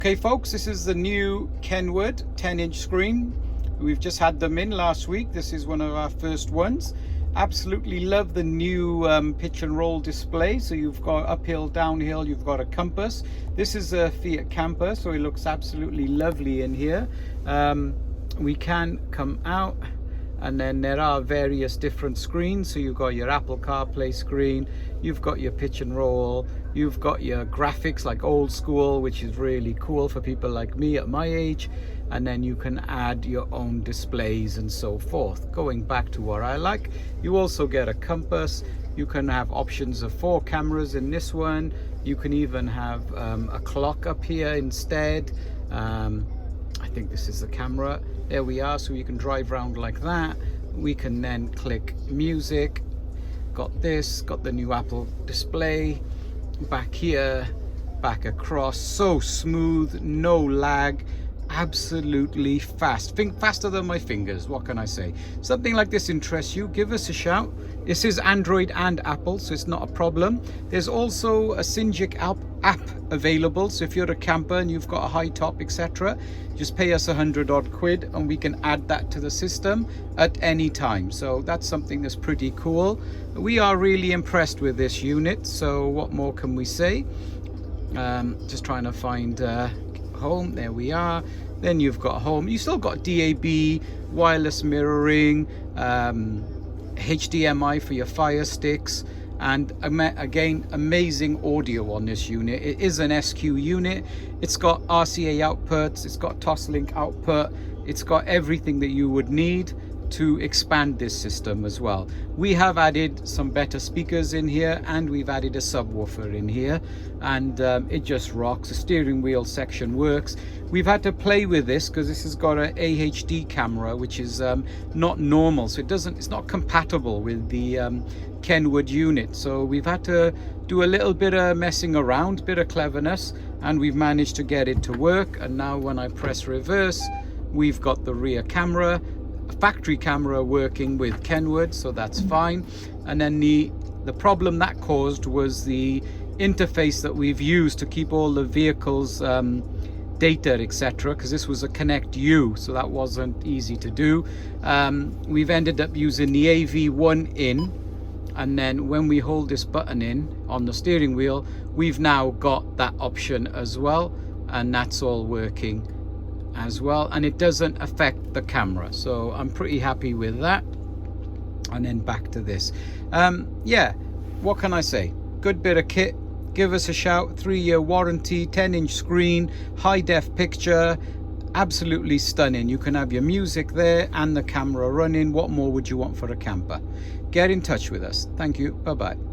Okay folks, this is the new Kenwood 10-inch screen. We've just had them in last week. This is one of our first ones. Absolutely love the new pitch and roll display. So you've got uphill, downhill, you've got a compass. This is a Fiat Camper, so it looks absolutely lovely in here. We can come out, and then there are various different screens. So you've got your Apple CarPlay screen, you've got your pitch and roll, you've got your graphics like old school, which is really cool for people like me at my age, and then you can add your own displays and so forth. Going back to what I like, you also get a compass. You can have options of 4 cameras in this one. You can even have a clock up here instead. I think this is the camera. There we are, so you can drive around like that. We can then click music. Got this, got the new Apple display. Back here, back across, so smooth, no lag, absolutely fast. Faster than my fingers, what can I say? Something like this interests you, give us a shout. This is Android and Apple, so it's not a problem. There's also a Syngic app available, so if you're a camper and you've got a high top, etc., just pay us 100 odd quid and we can add that to the system at any time. So that's something that's pretty cool. We are really impressed with this unit, so what more can we say? Just trying to find home. There we are. Then you've got home. You still got DAB, wireless mirroring, HDMI for your Fire Sticks, and again, amazing audio on this unit. It is an SQ unit. It's got RCA outputs, it's got Toslink output, it's got everything that you would need to expand this system as well. We have added some better speakers in here, and we've added a subwoofer in here, and it just rocks. The steering wheel section works. We've had to play with this because this has got an AHD camera, which is not normal, so it's not compatible with the Kenwood unit. So we've had to do a little bit of messing around, bit of cleverness, and we've managed to get it to work. And now when I press reverse, we've got the rear camera, factory camera working with Kenwood, so that's fine. And then the problem that caused was the interface that we've used to keep all the vehicles data, etc., because this was a Connect U, so that wasn't easy to do. We've ended up using the AV1 in, and then when we hold this button in on the steering wheel, we've now got that option as well, and that's all working as well, and it doesn't affect the camera, so I'm pretty happy with that. And then back to this. Yeah, what can I say? Good bit of kit. Give us a shout. 3-year warranty, 10-inch screen, high def picture, absolutely stunning. You can have your music there and the camera running. What more would you want for a camper? Get in touch with us. Thank you. Bye bye.